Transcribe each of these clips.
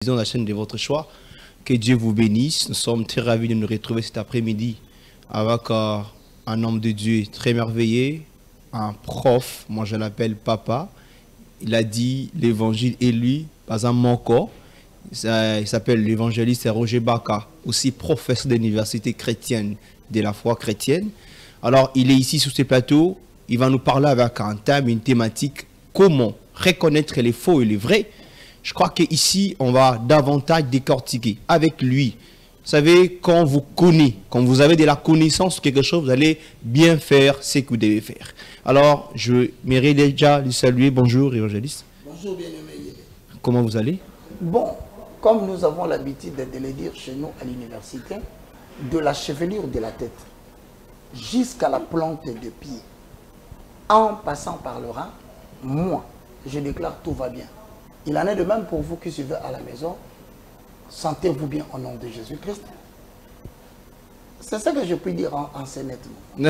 Dans la chaîne de votre choix. Que Dieu vous bénisse. Nous sommes très ravis de nous retrouver cet après-midi avec un homme de Dieu très merveilleux, un prof, moi je l'appelle papa. Il a dit l'évangile et lui, pas un manco. Il s'appelle l'évangéliste Roger Baka, aussi professeur d'université chrétienne, de la foi chrétienne. Alors il est ici sur ce plateau, il va nous parler avec un thème, une thématique, comment reconnaître les faux et les vrais. Je crois qu'ici, on va davantage décortiquer avec lui. Vous savez, quand vous connaissez, quand vous avez de la connaissance sur quelque chose, vous allez bien faire ce que vous devez faire. Alors, je mérite déjà de saluer. Bonjour, évangéliste. Bonjour, bien-aimé. Comment vous allez? Bon, comme nous avons l'habitude de le dire chez nous à l'université, de la chevelure de la tête jusqu'à la plante de pied, en passant par le rein, moi, je déclare tout va bien. Il en est de même pour vous qui suivez à la maison. Sentez-vous bien au nom de Jésus-Christ. C'est ça que je puis dire en ces nettement.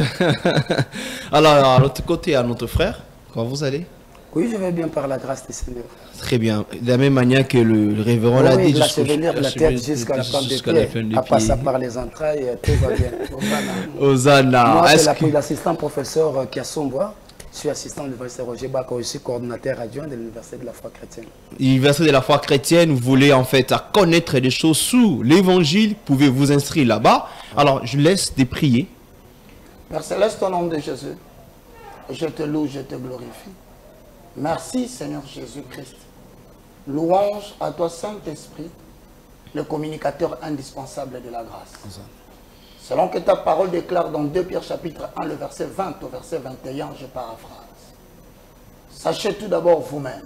Alors, à l'autre côté, à notre frère, comment vous allez? Oui, je vais bien par la grâce du Seigneur. Très bien. De la même manière que le révérend l'a dit, la chevelure de la tête jusqu'à la plante des pieds, à passer par les entrailles, tout va bien. Hosanna. Moi, c'est l'assistant professeur Kiasomboa. Je suis assistant de l'université Roger Baka, aussi coordinateur adjoint de l'université de la foi chrétienne. L'université de la foi chrétienne, vous voulez en fait connaître des choses sous l'évangile, pouvez vous inscrire là-bas. Alors, je laisse des prier. Père Céleste, au nom de Jésus, je te loue, je te glorifie. Merci Seigneur Jésus-Christ. Louange à toi Saint-Esprit, le communicateur indispensable de la grâce. Selon que ta parole déclare dans 2 Pierre chapitre 1, le verset 20 au verset 21, je paraphrase. Sachez tout d'abord vous-même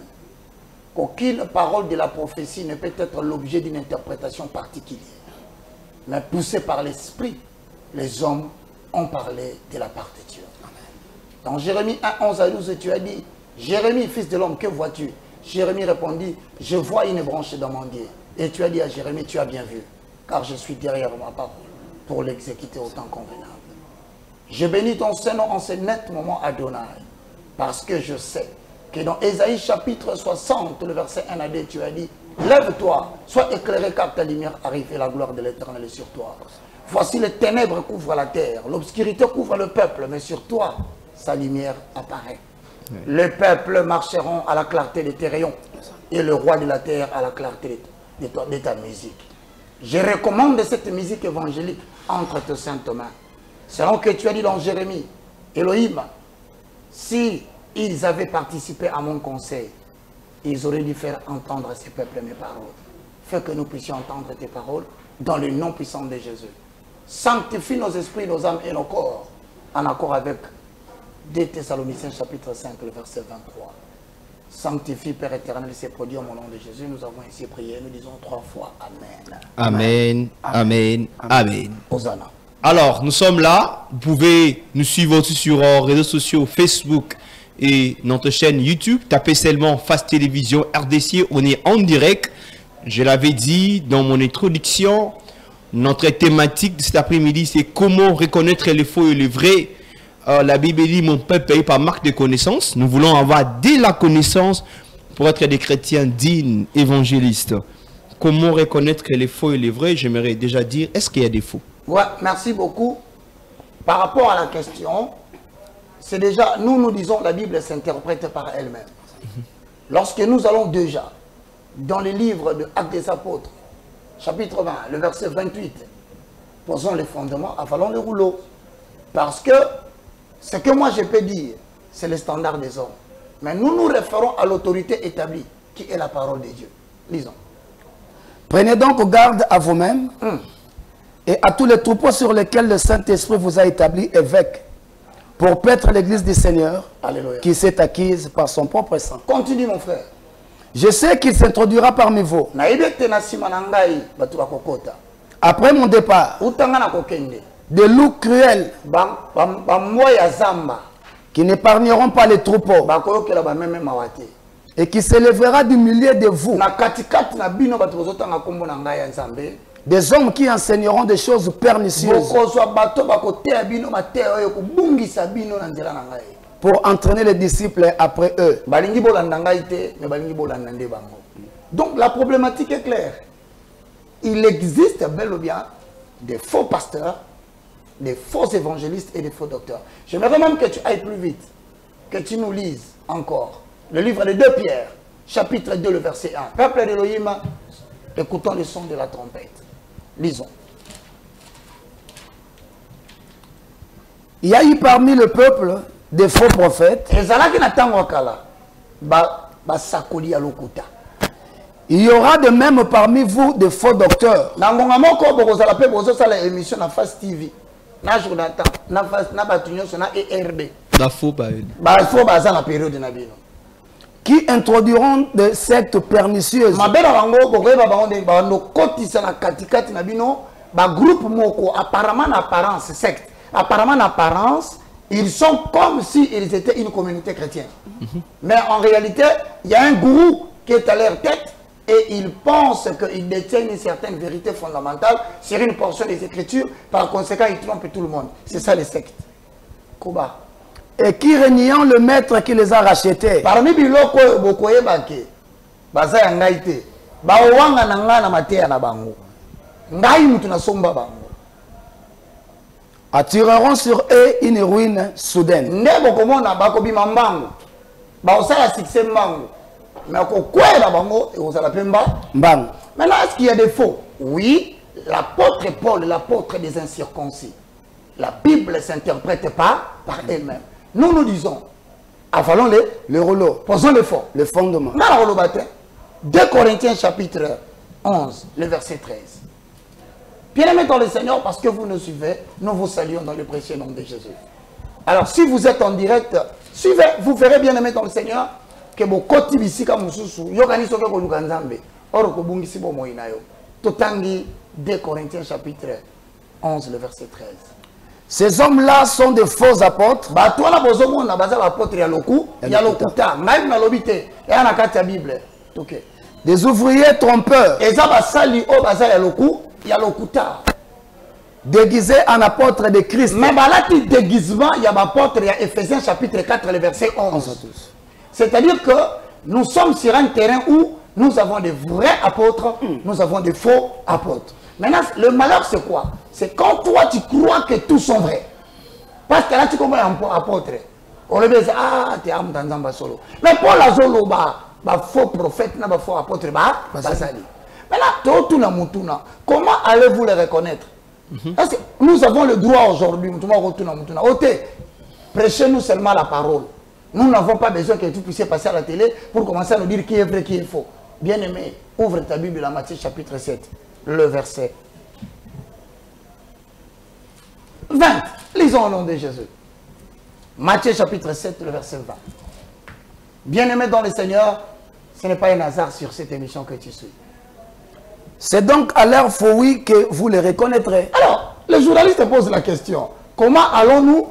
qu'aucune parole de la prophétie ne peut être l'objet d'une interprétation particulière. Mais poussés par l'Esprit, les hommes ont parlé de la part de Dieu. Dans Jérémie 1, 11 à 12, tu as dit, Jérémie, fils de l'homme, que vois-tu? Jérémie répondit, je vois une branche d'amandier. Et tu as dit à Jérémie, tu as bien vu, car je suis derrière ma parole pour l'exécuter au temps convenable. Je bénis ton Saint-Nom en ce net moment, Adonai, parce que je sais que dans Ésaïe chapitre 60, le verset 1 à 2, tu as dit, lève-toi, sois éclairé car ta lumière arrive et la gloire de l'Éternel est sur toi. Voici les ténèbres couvrent la terre, l'obscurité couvre le peuple, mais sur toi, sa lumière apparaît. Oui. Les peuples marcheront à la clarté de tes rayons et le roi de la terre à la clarté de ta musique. Je recommande cette musique évangélique entre tes saintes mains. Selon que tu as dit dans Jérémie, Elohim, si ils avaient participé à mon conseil, ils auraient dû faire entendre à ces peuples mes paroles. Fais que nous puissions entendre tes paroles dans le nom puissant de Jésus. Sanctifie nos esprits, nos âmes et nos corps, en accord avec 2 Thessaloniciens chapitre 5, le verset 23. Sanctifie, Père éternel, ces produits au nom de Jésus. Nous avons ici prié, nous disons 3 fois Amen. Amen, Amen, Amen. Hosanna. Alors, nous sommes là. Vous pouvez nous suivre aussi sur les réseaux sociaux, Facebook et notre chaîne YouTube. Tapez seulement Face Télévision RDC, on est en direct. Je l'avais dit dans mon introduction, notre thématique de cet après-midi, c'est comment reconnaître les faux et les vrais. La Bible dit, mon peuple paye par marque de connaissance. Nous voulons avoir dès la connaissance pour être des chrétiens dignes, évangélistes. Comment reconnaître les faux et les vrais? J'aimerais déjà dire, est-ce qu'il y a des faux? Ouais, merci beaucoup. Par rapport à la question, c'est déjà, nous disons, la Bible s'interprète par elle-même. Lorsque nous allons déjà dans le livre de Actes des Apôtres, chapitre 20, le verset 28, posons les fondements, avalons le rouleau. Parce que ce que moi je peux dire, c'est le standard des hommes. Mais nous nous référons à l'autorité établie, qui est la parole de Dieu. Lisons. Prenez donc garde à vous-même et à tous les troupeaux sur lesquels le Saint-Esprit vous a établi évêque, pour paître l'église du Seigneur, Alléluia, qui s'est acquise par son propre sang. Continue mon frère. Je sais qu'il s'introduira parmi vous. Après mon départ, des loups cruels qui n'épargneront pas les troupeaux et qui s'élèvera du milieu de vous. Des hommes qui enseigneront des choses pernicieuses pour entraîner les disciples après eux. Donc la problématique est claire. Il existe bel ou bien des faux pasteurs, des faux évangélistes et des faux docteurs. J'aimerais même que tu ailles plus vite, que tu nous lises encore le livre de 2 Pierre, chapitre 2, le verset 1. Peuple d'Élohim, écoutons le son de la trompette. Lisons. Il y a eu parmi le peuple des faux prophètes. Il y aura de même parmi vous des faux docteurs. Qui introduiront des sectes pernicieuses. Apparemment, en apparence, ils sont comme s'ils étaient une communauté chrétienne. Mais en réalité, il y a un gourou qui est à leur tête et ils pensent qu'ils détiennent une certaine vérité fondamentale sur une portion des Écritures. Par conséquent, ils trompent tout le monde. C'est ça les sectes. Kuba. Et qui reniant le maître qui les a rachetés. Parmi biloko bokoye bake, baza yangaite, bawanga nanga na matea na bango. Ngai mutu na somba bango. Attireront sur eux une ruine soudaine. Maintenant, est-ce qu'il y a des faux? Oui, l'apôtre Paul, l'apôtre des incirconcis. La Bible ne s'interprète pas par elle-même. Nous, nous disons, avalons le rouleau, posons le fond, le fondement. 2 Corinthiens chapitre 11, le verset 13. Bien-aimés dans le Seigneur, parce que vous nous suivez, nous vous saluons dans le précieux nom de Jésus. Alors, si vous êtes en direct, suivez, vous verrez, bien-aimés dans le Seigneur, que vos côtés ici, comme vous yokani soke ko lukanzambe, or ko bungisi bo moinayo. Totangi 2 Corinthiens chapitre 11, le verset 13. Ces hommes-là sont de faux apôtres. Bah, toi là, bozo mo na baza apôtre ya loku, ya lokuta, même na lobité, et na kati ya Bible. Ok. Des ouvriers trompeurs. Et ça va sali o baza ya loku. Il y a l'okuta. Déguisé en apôtre de Christ. Mais là, il déguisement, il y a l'apôtre, il y a Ephésiens chapitre 4, le verset 11. C'est-à-dire que nous sommes sur un terrain où nous avons des vrais apôtres, nous avons des faux apôtres. Maintenant, le malheur, c'est quoi? C'est quand toi, tu crois que tous sont vrais. Parce que là, tu comprends un apôtre. On le dit, ah, tu es un dans solo. Mais pour la zolo, faux prophète, faux apôtre, ça dit. Maintenant, comment allez-vous les reconnaître? Nous avons le droit aujourd'hui, prêchez-nous seulement la parole. Nous n'avons pas besoin que vous puissiez passer à la télé pour commencer à nous dire qui est vrai, qui est faux. Bien-aimé, ouvre ta Bible à Matthieu chapitre 7, le verset 20. Lisons au nom de Jésus. Matthieu chapitre 7, le verset 20. Bien-aimé dans le Seigneur, ce n'est pas un hasard sur cette émission que tu suis. C'est donc à leur fruit que vous les reconnaîtrez. Alors, le journaliste pose la question. Comment allons-nous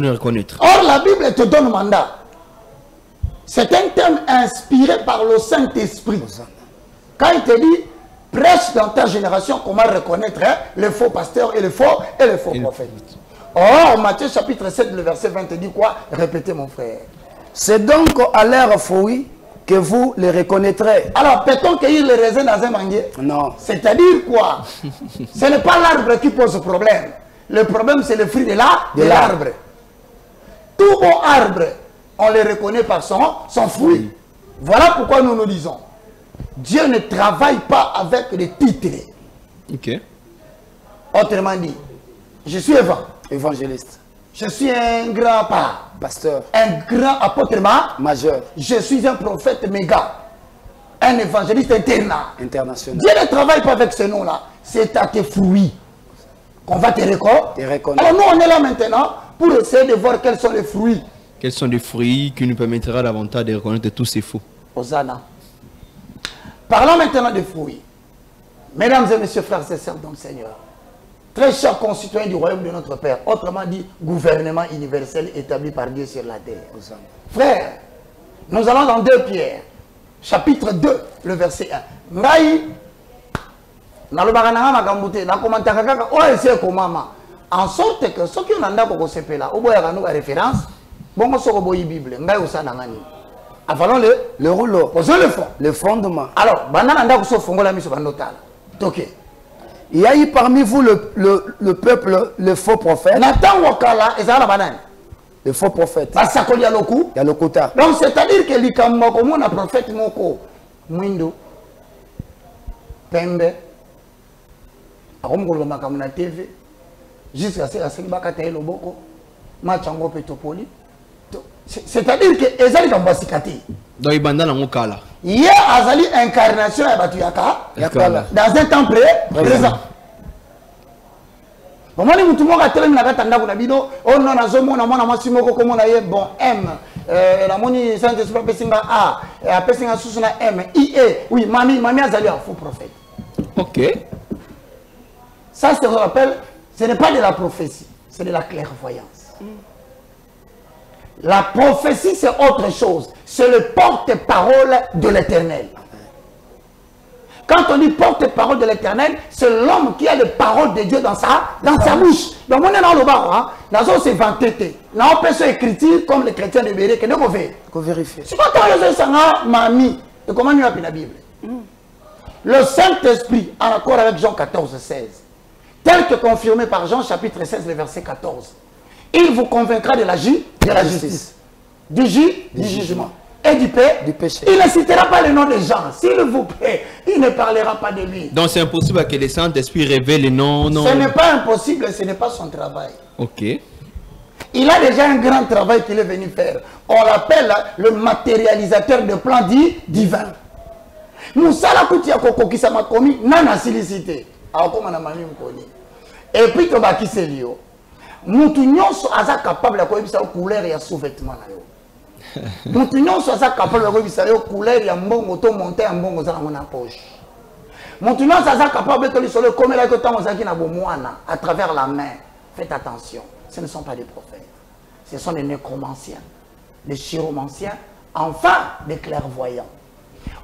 les reconnaître? Or, la Bible te donne mandat. C'est un thème inspiré par le Saint-Esprit. Quand il te dit, prêche dans ta génération comment reconnaître les faux pasteurs et les faux prophètes. Or, Matthieu chapitre 7, le verset 20 te dit quoi? Répétez mon frère. C'est donc à leur fruit que vous les reconnaîtrez. Alors, peut-on cueillir les raisins dans un manguier? Non. C'est-à-dire quoi? Ce n'est pas l'arbre qui pose problème. Le problème, c'est le fruit de l'arbre. Tout bon arbre, on le reconnaît par son fruit. Voilà pourquoi nous nous disons, Dieu ne travaille pas avec des titres. Ok. Autrement dit, je suis évangéliste. Je suis un grand pasteur. Un grand apôtre majeur. Je suis un prophète méga. Un évangéliste international. Dieu ne travaille pas avec ce nom-là. C'est à tes fruits qu'on va te reconnaître. Alors nous, on est là maintenant pour essayer de voir quels sont les fruits. Quels sont les fruits qui nous permettra davantage de reconnaître tous ces faux? Hosanna. Parlons maintenant des fruits. Mesdames et messieurs, frères et sœurs dans le Seigneur. Très chers concitoyens du royaume de notre Père, autrement dit, gouvernement universel établi par Dieu sur la terre. Frères, nous allons dans 2 Pierre, chapitre 2, le verset 1. En sorte que ceux qui ont une référence, bon, Bible. Avalons le rouleau. Posons le fond. Le fondement. Alors, banana so fongola miso banotala. Ok. Il y a eu parmi vous le peuple, le faux prophète. Nathan wakala ezala banane. Le faux prophète. Basakoli ya loku. Il y a le quota. Donc c'est-à-dire que likambo ko mona prophète moko mwindo pembe akomgolo makambo na TV jusqu'à ce que bakata ye loboko machango petopoli. C'est-à-dire que ezali kambasikati. Donc il banda nango kala. Hier azali incarnation ya batu yakala dans un temps présent. Comment les mutumo ka telemi na kata ndako na bino oh non nazomona mwana mwasi moko komona ye bon M la moni Saint Esprit pesinga A et pesinga susu na M I E oui mami azali un faux prophète. OK. Ça se rappelle, ce n'est pas de la prophétie, c'est de la clairvoyance. La prophétie, c'est autre chose. C'est le porte-parole de l'Éternel. Quand on dit porte-parole de l'Éternel, c'est l'homme qui a les paroles de Dieu dans sa bouche. Donc, on est dans le bar. Dans ce c'est vanté. Là, on peut s'écrire comme les chrétiens de Béré. Qu'on vérifie. C'est pas tant mamie. Et comment nous appelle la Bible? Le Saint-Esprit, en accord avec Jean 14, 16, tel que confirmé par Jean chapitre 16, le verset 14. Il vous convaincra de la justice, du jugement et du péché. Il ne citera pas le nom des gens. S'il vous plaît, il ne parlera pas de lui. Donc c'est impossible que le Saint-Esprit révèle les noms. Ce n'est pas impossible, ce n'est pas son travail. OK. Il a déjà un grand travail qu'il est venu faire. On l'appelle le matérialisateur de plans divins. Moussala Koutia Koko qui m'a commis, nana silicité. Et puis, tu vas qui c'est lui. Mutu nyonso aza capable de koyebisa couleur ya sous-vêtement na yo. Mutu nyonso aza capable de koyebisa yo couleur ya mbongo to monter ya mbongo za na poche. Mutu nyonso aza capable de koyebisa le komela ko tango zaki na bomwana à travers la main. Faites attention, ce ne sont pas des prophètes. Ce sont des nécromanciens, des chiromanciens, enfin des clairvoyants.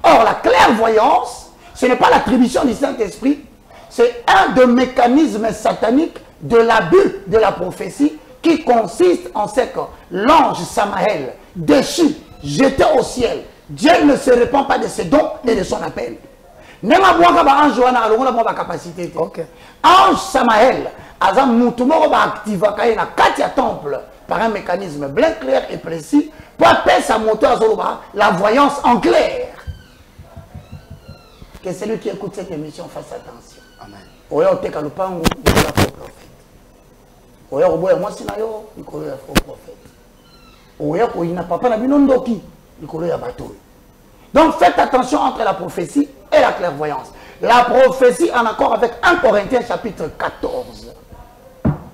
Or la clairvoyance, ce n'est pas l'attribution du Saint-Esprit, c'est un des mécanismes sataniques de l'abus de la prophétie qui consiste en ce que l'ange Samaël, déchu, jeté au ciel, Dieu ne se répand pas de ses dons et de son appel. Ange Samaël, temple par un mécanisme bien clair et précis pour appeler sa moteur la voyance en clair. Que celui qui écoute cette émission fasse attention. Amen. Oya oteka lupango ni la faux prophète. Oya oboya mwasi na yo ni kolo ya faux prophète. Oya ko ina papa na bino ndoki ni kolo ya bato. Donc faites attention entre la prophétie et la clairvoyance. La prophétie en accord avec 1 Corinthiens chapitre 14.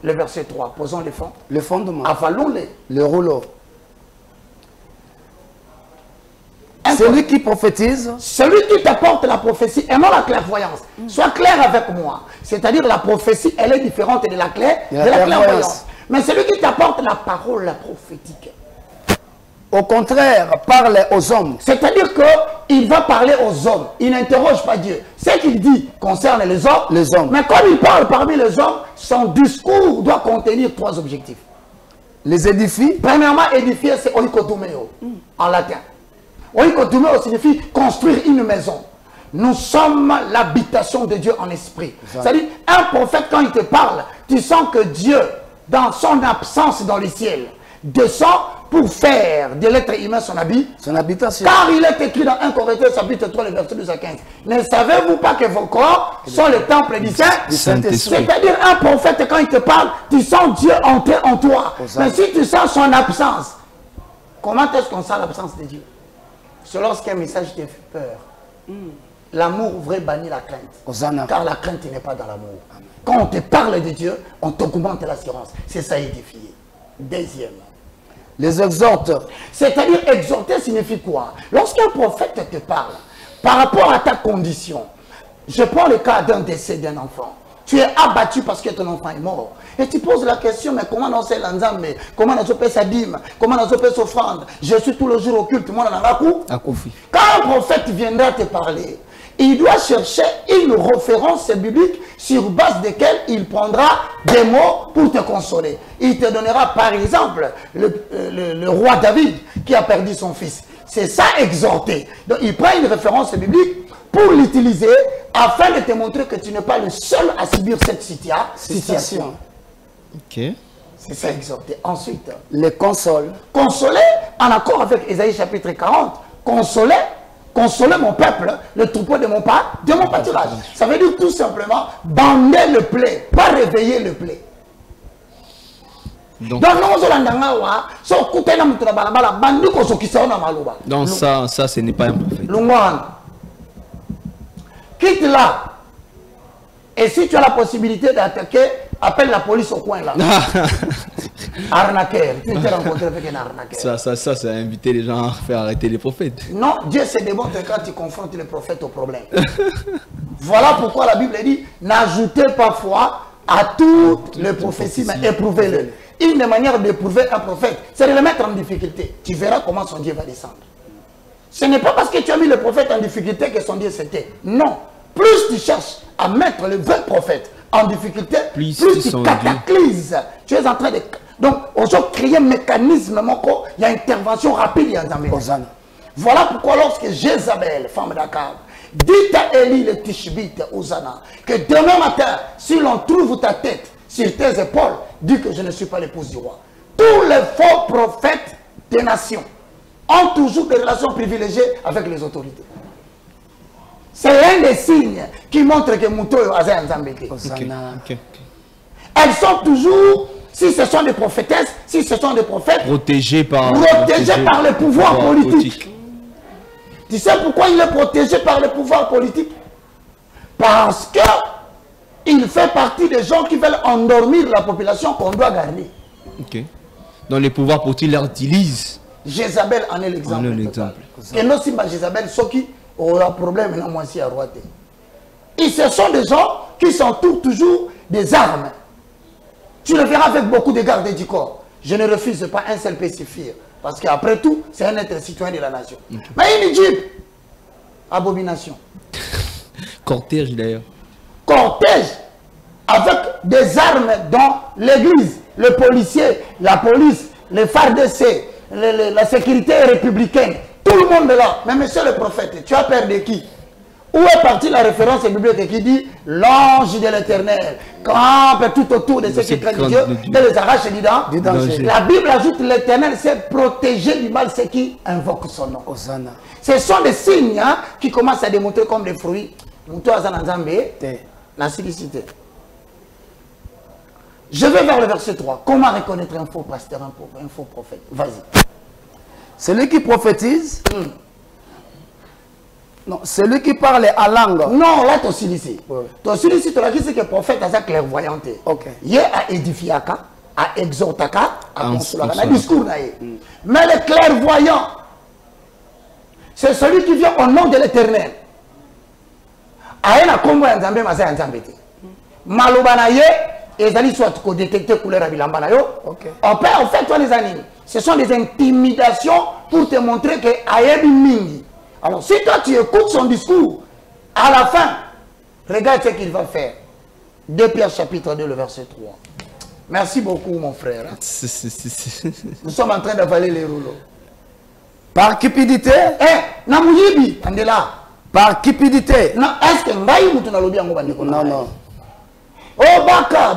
Le verset 3. Posons les fonds. Le fondement. Avalons-les. Le rouleau. Celui qui prophétise. Celui qui t'apporte la prophétie et non la clairvoyance. Sois clair avec moi. C'est-à-dire la prophétie, elle est différente de la clairvoyance. Mais celui qui t'apporte la parole prophétique. Au contraire, parle aux hommes. C'est-à-dire qu'il va parler aux hommes. Il n'interroge pas Dieu. Ce qu'il dit concerne les hommes. Mais comme il parle parmi les hommes, son discours doit contenir 3 objectifs. Les édifier. Premièrement, édifier, c'est oikotumeo en latin. Oikotumeo signifie construire une maison. Nous sommes l'habitation de Dieu en esprit. C'est-à-dire, un prophète, quand il te parle, tu sens que Dieu, dans son absence dans les ciels, descend pour faire de l'être humain son habitation. Car il est écrit dans 1 Corinthiens chapitre 3, le verset 12 à 15. Ne savez-vous pas que vos corps sont le temple du Saint-Esprit? C'est-à-dire, un prophète, quand il te parle, tu sens Dieu entrer en toi. Mais si tu sens son absence, comment est-ce qu'on sent l'absence de Dieu? C'est lorsqu'un message te fait peur. L'amour vrai bannit la crainte. Car la crainte n'est pas dans l'amour. Quand on te parle de Dieu, on t'augmente l'assurance. C'est ça édifier. Deuxième. Les exhorte. C'est-à-dire exhorter signifie quoi? Lorsqu'un prophète te parle, par rapport à ta condition, je prends le cas d'un décès d'un enfant. Tu es abattu parce que ton enfant est mort. Et tu poses la question, mais comment on sait l'enzambe? Comment on fait sa dîme? Comment on fait sa offrande? Je suis tout le jour au culte. Moi, quand un prophète viendra te parler, il doit chercher une référence biblique sur base de laquelle il prendra des mots pour te consoler. Il te donnera par exemple le roi David qui a perdu son fils. C'est ça exhorter. Donc il prend une référence biblique pour l'utiliser afin de te montrer que tu n'es pas le seul à subir cette situation. Ok. C'est ça exhorter. Ensuite, les console. Consoler en accord avec Ésaïe chapitre 40. Consoler mon peuple, le troupeau de mon pâturage. Ça veut dire tout simplement bander le plaid, pas réveiller le plaid. Donc ça, ce n'est pas un prophète. Quitte là. Et si tu as la possibilité d'attaquer, appelle la police au coin là. Arnaqueur. Tu t'es rencontré avec un arnaqueur. Ça, c'est inviter les gens à faire arrêter les prophètes. Non, Dieu se démontre quand tu confrontes les prophètes au problème. Voilà pourquoi la Bible dit, n'ajoutez pas foi à toutes les prophéties, mais éprouvez-le. Une manière d'éprouver un prophète, c'est de le mettre en difficulté. Tu verras comment son Dieu va descendre. Ce n'est pas parce que tu as mis le prophète en difficulté que son Dieu s'était. Non. Plus tu cherches à mettre le vrai prophète en difficulté, plus tu cataclyses. Tu es en train de... Donc, aujourd'hui, créer un mécanisme, il y a une intervention rapide. Voilà pourquoi lorsque Jézabel, femme d'Akab, dit à Élie le Tishbite, Hosanna, que demain matin, si l'on trouve ta tête sur tes épaules, dis que je ne suis pas l'épouse du roi. Tous les faux prophètes des nations ont toujours des relations privilégiées avec les autorités. C'est l'un des signes qui montre que Mouto est un Zambété. Elles sont toujours, si ce sont des prophétesses, si ce sont des prophètes, protégés par le pouvoir politique. Tu sais pourquoi il est protégé par le pouvoir politique? Parce que il fait partie des gens qui veulent endormir la population qu'on doit garder. Donc les pouvoirs politiques l'utilisent. Jézabel en est l'exemple. Et non, si Jézabel, ceux qui ont un problème, non, moi aussi à droite. Et ce sont des gens qui s'entourent toujours des armes. Tu le verras avec beaucoup de gardes du corps. Je ne refuse pas un seul pacifier. Parce qu'après tout, c'est un être citoyen de la nation. Mais une Jeep, abomination. Cortège d'ailleurs. Cortège avec des armes dans l'église, le policier, la police, les FARDC, la sécurité républicaine, tout le monde est là. Mais monsieur le prophète, tu as peur de qui? Où est partie la référence biblique qui dit l'ange de l'Éternel campe tout autour de ceux qui craignent Dieu et les arrache du danger. La Bible ajoute l'Éternel c'est protéger du mal ceux qui invoquent son nom. Ce sont des signes qui commencent à démontrer comme des fruits. La silicité. Je vais vers le verset 3. Comment reconnaître un faux pasteur, un faux prophète? Vas-y. Celui qui prophétise. Non, celui qui parle à langue. Non, là, tu as silicé. Tu as silicé, tu as dit que le prophète a clairvoyante. Il a édifié, à exhorté, à consoler, à discours. Mais le clairvoyant, c'est celui qui vient au nom de l'Éternel. Aena kombo ya nzambe masa ya nzambe te. Maloba na ye ezali soit ko détecter couleur ya bilamba na yo. En fait toi les animes, ce sont des intimidations pour te montrer que ayebi mingi. Alors si toi tu écoutes son discours, à la fin, regarde ce qu'il va faire. 2 Pierre chapitre 2 le verset 3. Merci beaucoup mon frère. Nous sommes en train d'avaler les rouleaux. Par cupidité. Namuyibi, andela. Par cupidité. Non, est-ce que Ngaï Moutouna Lobi Ango Bandeko? Non, non. Oh, Baka,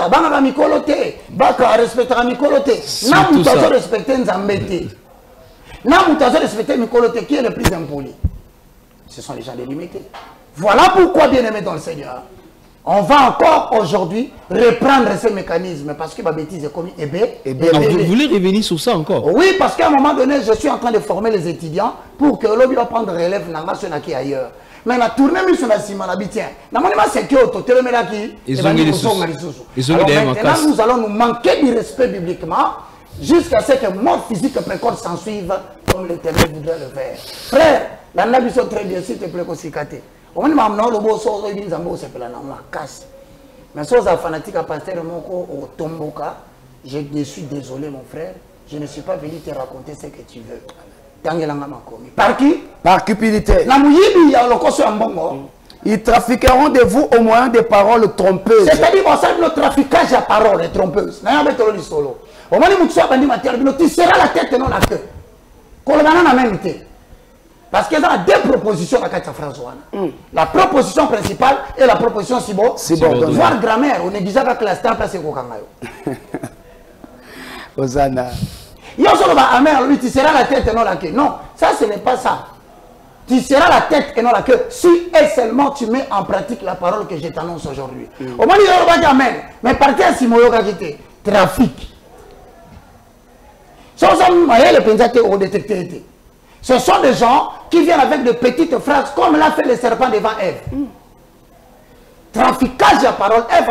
Banga Mikolote, Baka, respectera Mikolote. Na Moutazo respecter Nzambete. Na Moutazo respecter Mikolote, qui est le plus impoli? Ce sont les gens délimités. Voilà pourquoi, bien aimé dans le Seigneur, on va encore aujourd'hui reprendre ces mécanismes parce que ma bêtise est commis. Vous voulez revenir sur ça encore? Oui, parce qu'à un moment donné, je suis en train de former les étudiants pour que l'on puisse prendre relève dans le ailleurs. Mais la tournée mise sur la ciment, tiens. Normalement, c'est que ils ont mis les sous. Maintenant, nous allons nous manquer du respect bibliquement jusqu'à ce que mort physique précoce s'en suive comme l'Éternel voudrait le faire. Frère, la nabi sont très bien, s'il te plaît, qu'on s'y cate. On m'a dit le beau sort, il casse. Mais si vous êtes fanatique à pasteur au Tomboka, je suis désolé mon frère, je ne suis pas venu te raconter ce que tu veux. Par qui? Par cupidité. Ils trafiqueront de vous au moyen des paroles trompeuses. C'est-à-dire qu'on sait le traficage à paroles trompeuses. Tu seras la tête et non la queue. Parce qu'il y a deux propositions à Katia François. La proposition principale et la proposition subordonnée. Voir grammaire, on est déjà avec la star place au Hosanna. Lui, tu seras la tête et non la queue. Non, ça ce n'est pas ça. Tu seras la tête et non la queue si et seulement tu mets en pratique la parole que je t'annonce aujourd'hui. Au moins, il y a amen. Mais partez à Simoyoka qui était trafic. Ce sont des gens qui viennent avec de petites phrases comme l'a fait le serpent devant Ève. Traficage de parole, Ève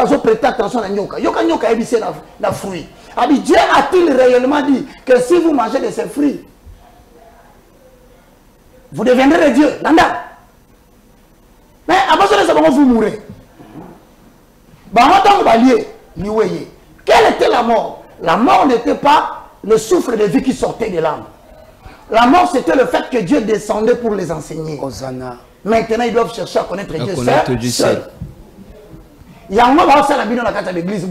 va prêter attention à Nyoka. Nyoka a évité la fruit. Dieu a-t-il réellement dit que si vous mangez de ces fruits, vous deviendrez Dieu? Nanda. Mais avant ça, vous mourrez. Quelle était la mort? La mort n'était pas le souffle de vie qui sortait de l'âme. La mort, c'était le fait que Dieu descendait pour les enseigner. Hosanna. Maintenant, ils doivent chercher à connaître Dieu seul. Il y a un moment où la Bible dans l'église,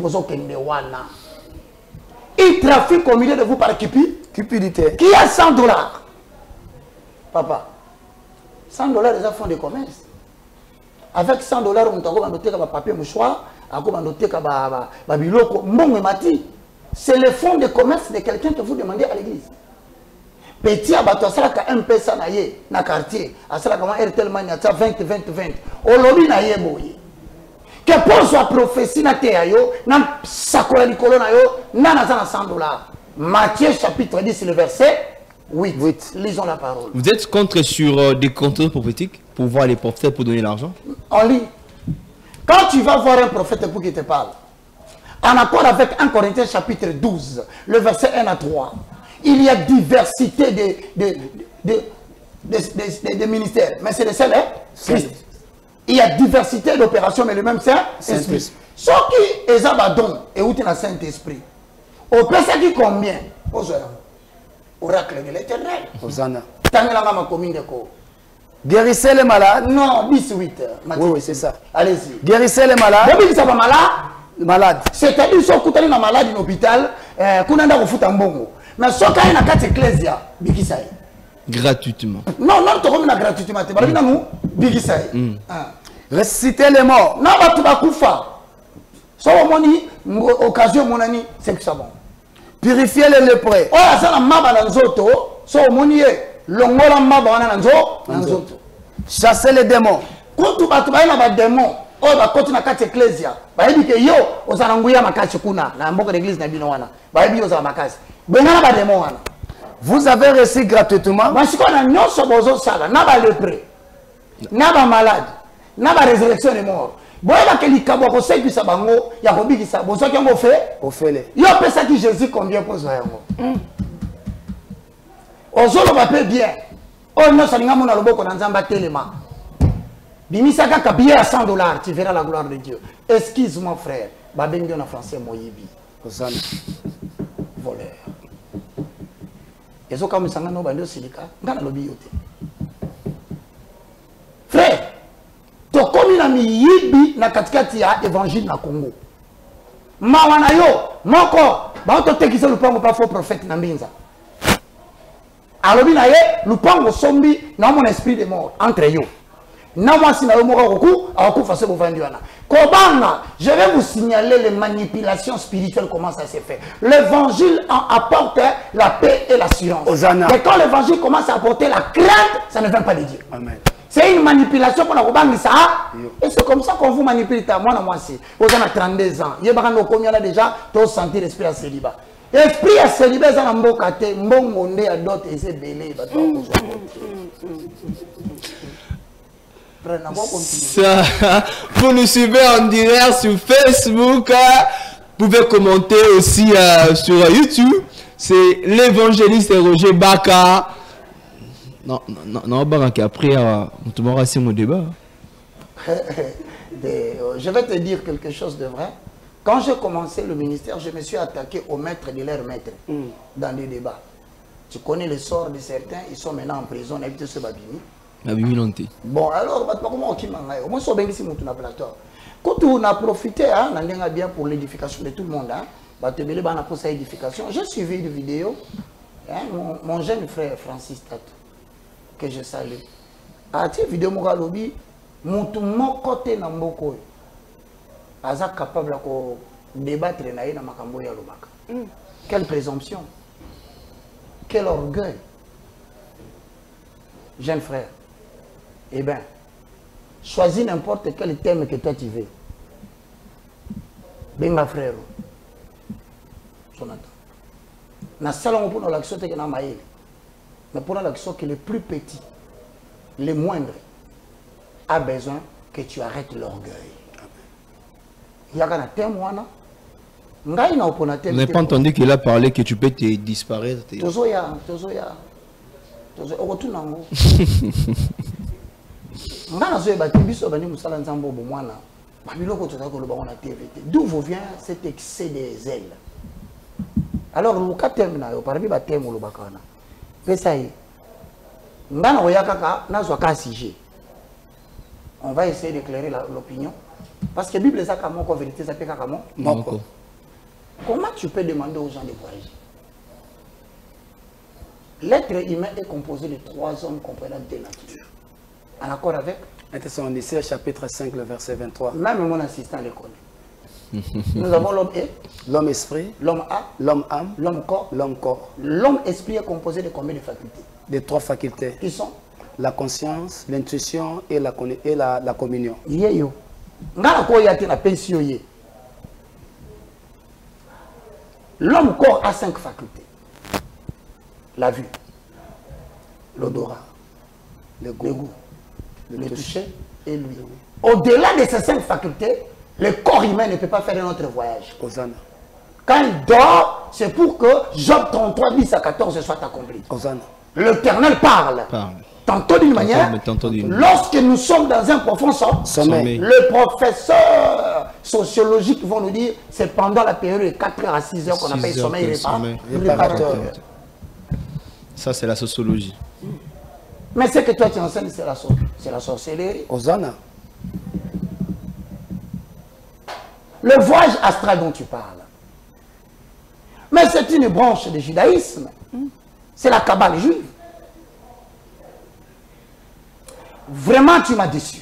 il trafique au milieu de vous par cupidité. Qui a $100? Papa, $100 déjà font des commerces. Avec $100, on a noté comme papier mouchoir, on a noté comme biloko, c'est le fonds de commerce de quelqu'un que vous demandez à l'église. Petit abattoir, ça a un peu ça dans le quartier. Ça a un tellement 20. Au lobby, que pour soit prophétie, na sakola likolo na yo, na $100. Matthieu chapitre 10, le verset 8. Lisons la parole. Vous êtes contre sur des contrôles prophétiques pour voir les prophètes pour donner l'argent? On lit. Quand tu vas voir un prophète pour qu'il te parle, en accord avec 1 Corinthiens chapitre 12, le verset 1 à 3, il y a diversité de ministères. Mais c'est le seul, hein? Christ. Il y a diversité d'opérations, mais le même Saint-Esprit. Ce qui est abandon et où tu as Saint-Esprit. Au personne qui combien? Oracle de l'éternel. Hosanna. Commune. Guérissez les malades. Non, 18. Oui, c'est ça. Allez-y. Guérissez les malades. Malade. C'est-à-dire, si on est malade dans l'hôpital, on a un foot en bongo. Mais si on est dans la ecclésia, bigisaï. Gratuitement. Non, tu es gratuitement. Tu es nous, bigisaï. Ressuscitez les morts. Non, tu vas koufa. Si on a occasion, mon ami, c'est que ça va. Purifiez les lépreux. Oh, ça n'a pas de zoto. Si on a l'ongola maba na zoto. Chassez les démons. Quand tu vas na démons, oh, va continuer à ecclésia. Ba yebi ke yo osananguya makasi kuna na mboko l'église na bino wana. Ba yebi oza makasi. Benga ba démons wana. Vous avez reçu gratuitement. Parce qu'on a nyonso bozo sala na ba lépreux. Na ba malade. Na ba résurrection des morts. Boyeba ke likabo ko sekisa bango ya ko bikisa bozo ke ngo fait ofele. Yo pesa ki Jésus combien pour ça yango. Ozolo ba pe bien. Oh non, ça n'inga mona loboko na nzamba telema. Bimisaka kabiye à $100, tu verras la gloire de Dieu. Excuse-moi frère, babengi en français moyibi. Hosanna. Voleur. Ezo kama sanga no bando silika, ngana lobi yote. Frère, to komi na miyibi na katikati ya évangile na Congo. Mawana yo, moko, ba to tekisa lupango pa faux prophète na mbinza. Alobi na ye, lupango sombi na mon esprit de mort entre yo. Je vais vous signaler les manipulations spirituelles, comment ça s'est fait. L'évangile apporte la paix et l'assurance. Et quand l'évangile commence à apporter la crainte, ça ne vient pas de Dieu. C'est une manipulation pour la ça. Et c'est comme ça qu'on vous manipule. Moi aussi. Vous avez 32 ans. Vous avez déjà senti l'esprit à célibat. L'esprit à célibat, c'est un bon côté. Bon monde à d'autres et c'est belé. Ça, vous nous suivez en direct sur Facebook, vous pouvez commenter aussi sur YouTube. C'est l'évangéliste Roger Baka. Non, après, on va passer mon débat. Je vais te dire quelque chose de vrai. Quand j'ai commencé le ministère, je me suis attaqué aux maîtres de leurs maîtres dans les débats. Tu connais le sort de certains, ils sont maintenant en prison, habitent ce Babini. Bon, alors, comment on moi, je suis sur la plateau. Quand on a profité, on a bien pour l'édification de tout le monde. J'ai suivi une vidéo, mon jeune frère Francis Tatou. que je salue. Ati vidéo moka lobi mutu moko te na mboko aza capable de débattre na makambo ya lobaka. Quelle présomption, quel orgueil. Jeune frère, eh bien, choisis n'importe quel thème que toi tu veux. Benga frère, Jonathan. Na salon pour l'action que na maïl, mais pour l'action que le plus petit, le moindre, a besoin que tu arrêtes l'orgueil. Il y a un thème vous n'avez pas entendu qu'il a parlé que tu peux te disparaître. Tozoya. D'où vous vient cet excès des ailes? Alors, le cas termine, parmi les thèmes, on va essayer d'éclairer l'opinion. Parce que la Bible est comment vérité, ça fait comment. Comment tu peux demander aux gens de voyager? L'être humain est composé de 3 hommes comprenant 2 natures. En accord avec? Thessaloniciens chapitre 5, le verset 23. Même mon assistant le connaît. Nous avons l'homme et l'homme esprit, l'homme âme, l'homme corps. L'homme esprit est composé de combien de facultés? De 3 facultés. Qui sont? La conscience, l'intuition et la communion. Yeyo. Ngala ko yate na pensio ye. L'homme corps a 5 facultés. La vue, l'odorat, le goût, le toucher et l'ouïe. Au-delà de ces 5 facultés, le corps humain ne peut pas faire un autre voyage. Hosanna. Quand il dort, c'est pour que Job 33, 10 à 14 soit accompli. Hosanna. L'Éternel parle. Tantôt d'une manière, lorsque nous sommes dans un profond sommeil, le professeur sociologique vont nous dire c'est pendant la période de 4 heures à 6 heures qu'on appelle sommeil réparateur. Ça, c'est la sociologie. Mais ce que toi tu enseignes, c'est la sorcellerie. Hosanna. Le voyage astral dont tu parles. Mais c'est une branche du judaïsme. C'est la Kabbale juive. Vraiment, tu m'as déçu.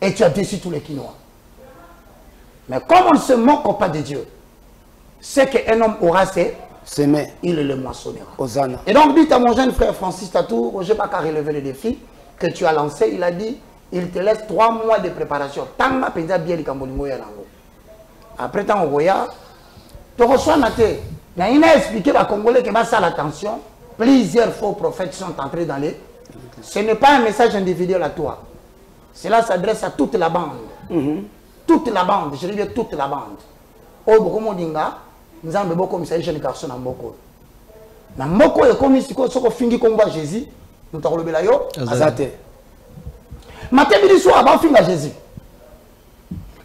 Et tu as déçu tous les Quinois. Mais comme on ne se moque pas de Dieu, c'est qu'un homme aura s'aimer, il le moissonnera. Hosanna. Et donc, dis à mon jeune frère Francis Tatou, Roger Baka relevé le défi que tu as lancé. Il a dit, il te laisse 3 mois de préparation. Tanga penza bien likambolingo ya nango. Après tant Roya, tu reçois Naté. Il a expliqué à Congolais que ça l'attention. Plusieurs faux prophètes sont entrés dans les. Ce n'est pas un message individuel à toi. Cela s'adresse à toute la bande. Toute la bande, je dis bien toute la bande. Oh, beaucoup de gens nous avons beaucoup de jeunes garçons dans Mboko. Dans Mboko, il y a comme si on finit combat Jésus, nous avons le yo. Azate. Matin, midi, soir, avant de finir Jésus.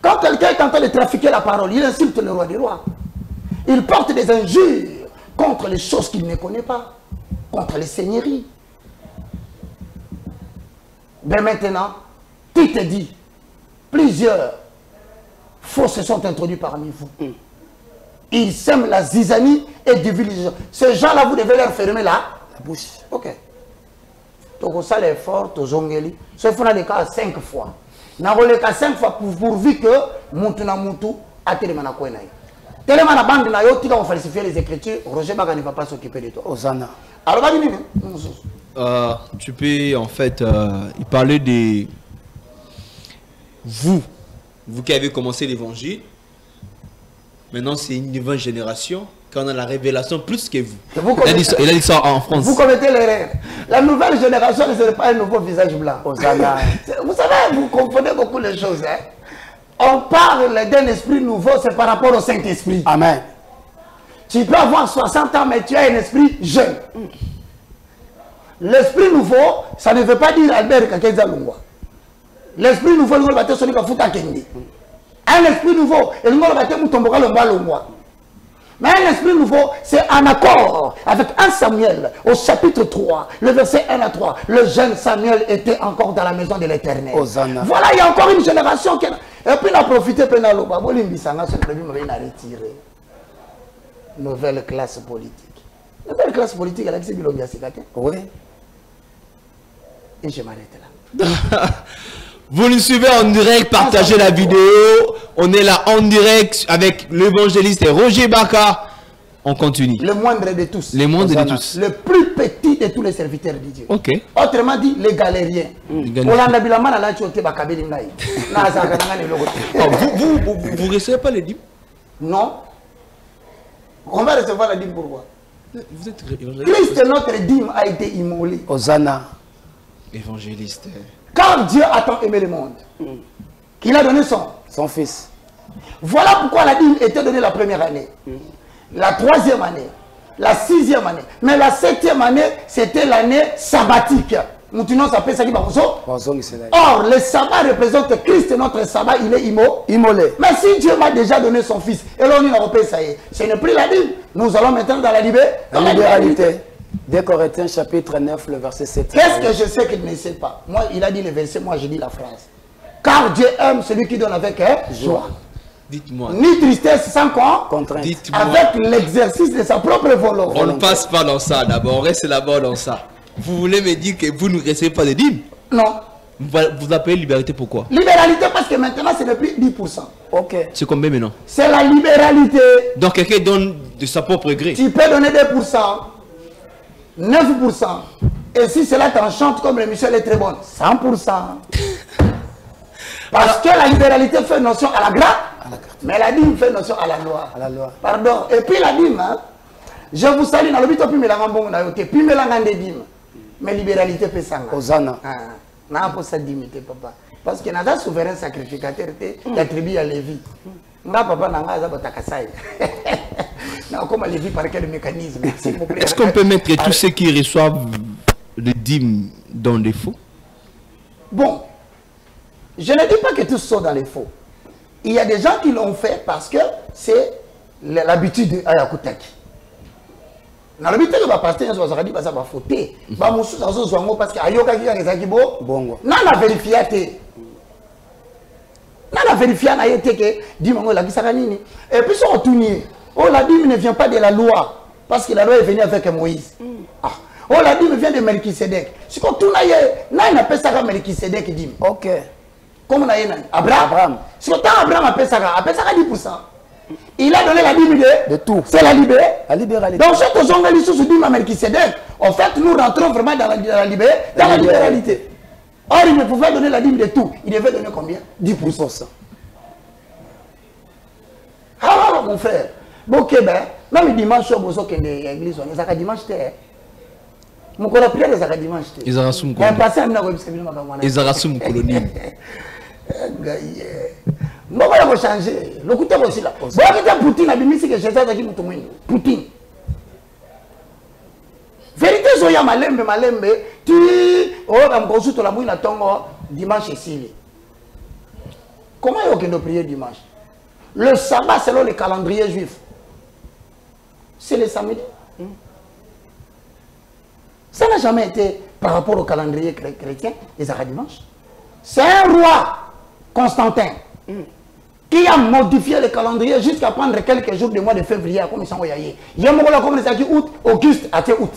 Quand quelqu'un est en train de trafiquer la parole, il insulte le roi des rois. Il porte des injures contre les choses qu'il ne connaît pas, contre les seigneuries. Mais maintenant, qui te dit, plusieurs faux se sont introduits parmi vous. Ils sèment la zizanie et divisent. Ces gens-là, vous devez leur fermer la bouche. Ok. Donc, ça, l'effort, aux ongeli. Ce qu'on a le cas 5 fois. N'a le cas 5 fois pourvu que Moutou na Moutou a télémana kouenaï. Télémana bande na yo, tu vas falsifier les écritures. Roger Baga ne va pas s'occuper de toi. Hosanna. Alors, tu peux en fait il parlait de vous qui avez commencé l'évangile. Maintenant c'est une nouvelle génération quand on a la révélation plus que vous. Il a dit ça en France. Vous commettez l'erreur. La nouvelle génération ne serait pas un nouveau visage blanc. Vous savez, vous comprenez beaucoup les choses. Hein? On parle d'un esprit nouveau, c'est par rapport au Saint-Esprit. Amen. Tu peux avoir 60 ans, mais tu as un esprit jeune. L'esprit nouveau, ça ne veut pas dire Albert Kakenza Lungwa. L'esprit nouveau, il va te sonner comme Fouta Kendi. Un esprit nouveau, il va te Moutomboka Lungwa. Mais un esprit nouveau, c'est en accord avec 1 Samuel, au chapitre 3, le verset 1 à 3. Le jeune Samuel était encore dans la maison de l'Éternel. Voilà, il y a encore une génération qui... Et puis, on a profité de la loi. Nouvelle classe politique. La nouvelle classe politique, elle a dit que c'est. Oui. et je m'arrête là. Vous nous suivez en direct, partagez la vidéo. On est là en direct avec l'évangéliste Roger Baka. On continue. Le moindre de tous. Les moindres de tous. Le plus petit de tous les serviteurs de Dieu. Ok. Autrement dit, les galériens. Vous recevez pas les dîmes? Non. On va recevoir la dîme pourquoi? Vous êtes Christ, notre dîme, a été immolé. Hosanna. Évangéliste. Car Dieu a tant aimé le monde qu'il a donné son fils. Voilà pourquoi la dîme était donnée la première année, la troisième année, la sixième année. Mais la septième année, c'était l'année sabbatique. Or, le sabbat représente Christ, notre sabbat, il est immolé. Mais si Dieu m'a déjà donné son fils, et là on y a ça y est, ce n'est plus la dîme. Nous allons maintenant dans la libéralité. 2 Corinthiens chapitre 9, le verset 7. Qu'est-ce que je sais qu'il ne sait pas? Moi, il a dit le verset, moi je dis la phrase. Car Dieu aime celui qui donne avec joie. Dites-moi. Ni tristesse sans contrainte. Avec l'exercice de sa propre volonté. On ne passe pas dans ça d'abord, on reste d'abord dans ça. Vous voulez me dire que vous ne recevez pas de dîmes? Non. Vous appelez libéralité pourquoi? Libéralité parce que maintenant c'est ne plus 10%. Ok. C'est combien maintenant? C'est la libéralité. Donc quelqu'un donne de sa propre gré. Tu peux donner 2%, 9%. Et si cela t'enchante comme l'émission est très bonne, 100%. Parce que la libéralité fait notion à la grâce, mais la dîme fait notion à la loi. Pardon. Et puis la dîme, hein, je vous salue dans le but, puis me dîme. Mais libéralité fait ça. Hosanna. Non, pour ça dîme, papa. Parce que notre souverain sacrificateur était attribué à Lévi. Papa n'a pas comment Lévi par quel mécanisme? Est-ce qu'on peut mettre tous ceux qui reçoivent le dîme dans les faux? Bon, je ne dis pas que tous sont dans les faux. Il y a des gens qui l'ont fait parce que c'est l'habitude de Ayakutaki. Dans l'habitude de pasteur, ils ont dit que ça va fauter. Parce que Ayoka qui a des bon. Non, la vérifié. Non, la vérifié, on a été que Dimango la Gisaranini. Et puis, on tourne. Oh, la dîme ne vient pas de la loi. Parce que la loi est venue avec Moïse. Oh, la dîme vient de Melchisedec. Si on tourne, on appelle ça Melchisedec dîme. Ok. Comme on a dit Abraham. Si on Abraham appelle ça 10%. Il a donné la dîme de tout. C'est la libéralité. Donc, chaque chose qu'on dit sous dîme à Melchisedec, en fait, nous rentrons vraiment dans la libéralité. Or, il ne pouvait donner la dîme de tout. Il devait donner combien? 10%. Ah, mon frère. Bon, même dimanche, on a l'église, on a dimanche. Mon corps prière, on a dimanche. Ils ont rassumé. Ils ont rassumé colonie. Non, on va changer. Le coup est aussi là. Bon, Poutine a mis que Jésus a dit Poutine. Vérité, Zoya Malembe, tu vas me consulter la mouille na tongo dimanche ici. Comment est-ce qu'on prier dimanche? Le sabbat selon le calendrier juif, c'est le samedi. Ça n'a jamais été par rapport au calendrier chrétien, les arrêts dimanche. C'est un roi, Constantin, qui a modifié le calendrier jusqu'à prendre quelques jours du mois de février, comme ils sont voyés. Il y a un moment comme les août, Auguste, à août.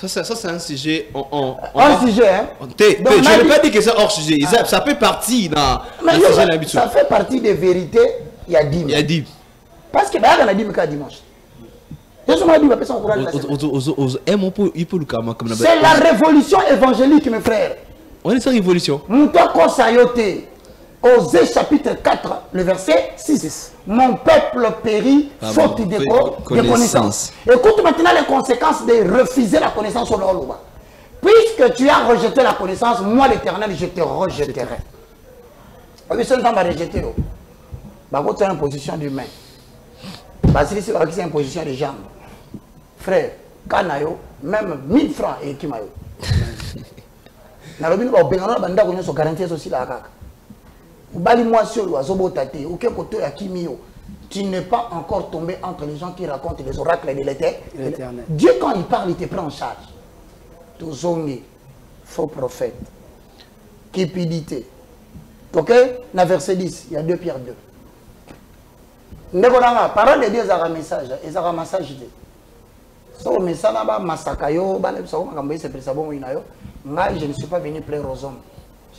Ça c'est un sujet. Un sujet, hein? Je ne veux pas dire que c'est hors sujet. Ça fait partie dans le sujet d'habitude. Ça fait partie des vérités. Il y a dîme. Il y a dîme. Parce que il y a dîme dimanche. C'est la révolution évangélique, mes frères. On est sans révolution. Osée chapitre 4, le verset 6. Mon peuple périt faute de connaissance. Écoute maintenant les conséquences de refuser la connaissance au Lord. Puisque tu as rejeté la connaissance, moi l'Éternel, je te rejetterai. Oui, c'est le temps de rejeter. C'est une position d'humain. C'est une position de jambes. Frère, Kanayo, même 1000 francs et qui m'a eu. Tu n'es pas encore tombé entre les gens qui racontent les oracles de l'Éternel. Dieu, quand il parle, il te prend en charge. Tozongi, faux prophète, cupidité. Ok? Dans verset 10, il y a 2 Pierre 2. Parole de Dieu, il y a un message. Il y a un message. So, mais ça n'a pas massacré, moi, je ne suis pas venu plaire aux hommes.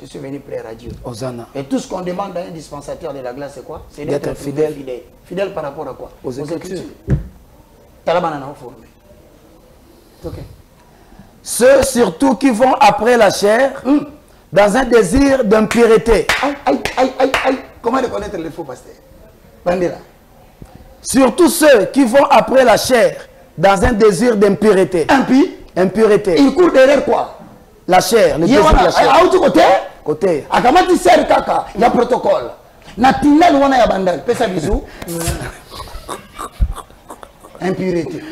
Je suis venu plaire à Dieu. Hosanna. Et tout ce qu'on demande à un dispensateur de la glace, c'est quoi? C'est d'être fidèle. Fidèle par rapport à quoi? Aux Écritures. Okay. Ceux surtout qui vont après la chair, dans un désir d'impureté. Aïe. Comment reconnaître les faux pasteurs? Bandera. Surtout ceux qui vont après la chair, dans un désir d'impureté. Impureté. Il court derrière quoi? La chair, le désir de la chair. Côté. Akamati ser kaka, il y a protocole. Na tunnel wana ya bandal, pesa bisou. Impureté.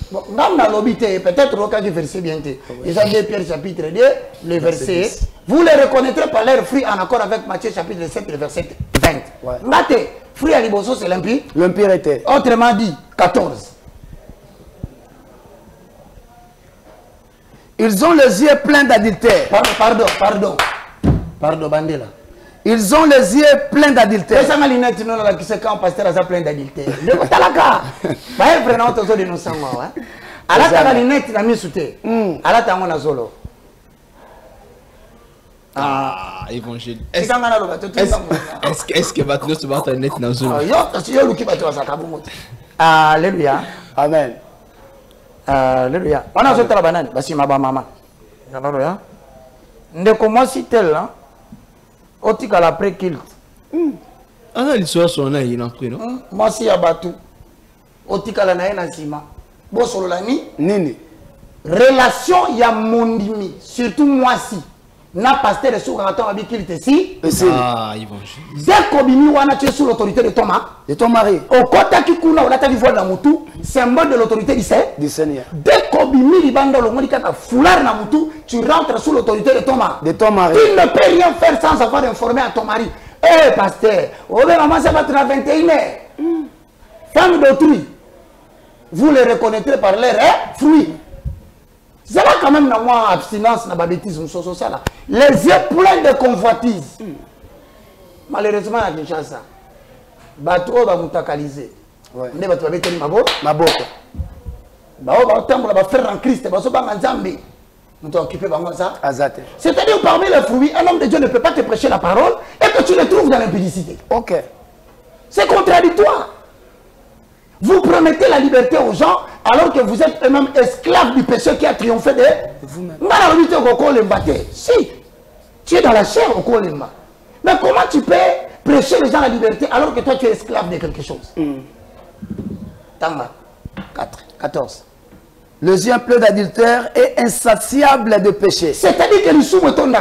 Bon, dans la lobby, peut-être au cas du verset bien. Ils ont dit Pierre chapitre 2, le verset. Vous les reconnaîtrez par leurs fruits en accord avec Matthieu chapitre 7, le verset 20. Matthieu, fruit à l'iboso, c'est l'impureté. Autrement dit, 14. Ils ont les yeux pleins d'adultère. Pardon, Bandela. Ils ont les yeux pleins d'adultère. C'est ça, lunette, non, là, qui c'est quand pasteur a plein d'adultère. Le talaka. Bah, il prenant tous les nous sommes, hein. Alors, la lunette, la mise sous thé. Alors, t'as mon azolo. Ah, évangile. Est-ce que maintenant tu vas être net dans le Alléluia. Amen. Alléluia. On a jeté la banane. Bah, si ma maman. Alléluia. Ne commence tel là. Otika la pré-kilt. Ah non, l'histoire son là, il est entré, non? Moi, si y'a battu. Otika la naïna sima. Bon, solo la ni. Nini. Relation y'a mondimi. Surtout moi si. Na pasteur de sous-raton avec kilt ici. Ah, évangile. Dès qu'on bimi wana tu es sous l'autorité de ton mari. De ton mari. Au kota kikuna ou la ta voix dans mutu, symbole de l'autorité du Seigneur. Dès qu'on bimi libanda le monde kata foulard na mutu, tu rentres sous l'autorité de ton mari. De ton mari. Tu ne peux rien faire sans avoir informé à ton mari. Eh pasteur, au maman ça va être à 21h. Femme d'autrui, vous les reconnaîtrez par leur fruits. C'est là quand même moi abstinence, na bêtisme, ça là. Les yeux pleins de convoitise. Malheureusement, à Kinshasa, bateau va mutakaliser. Ne va te mettre mabo. Va faire en Christ, va se battre en Zambie. Nous t'en occupé par ça. C'est-à-dire parmi les fruits, un homme de Dieu ne peut pas te prêcher la parole et que tu le trouves dans l'impudicité. Ok. C'est contradictoire. Vous promettez la liberté aux gens alors que vous êtes eux-mêmes esclaves du péché qui a triomphé de vous-même. Si, tu es dans la chair au Kolemba. Mais comment tu peux prêcher les gens la liberté alors que toi tu es esclave de quelque chose? Tanga 14. Les yeux pleins d'adultère et insatiables de péché. C'est-à-dire que nous sommes en train de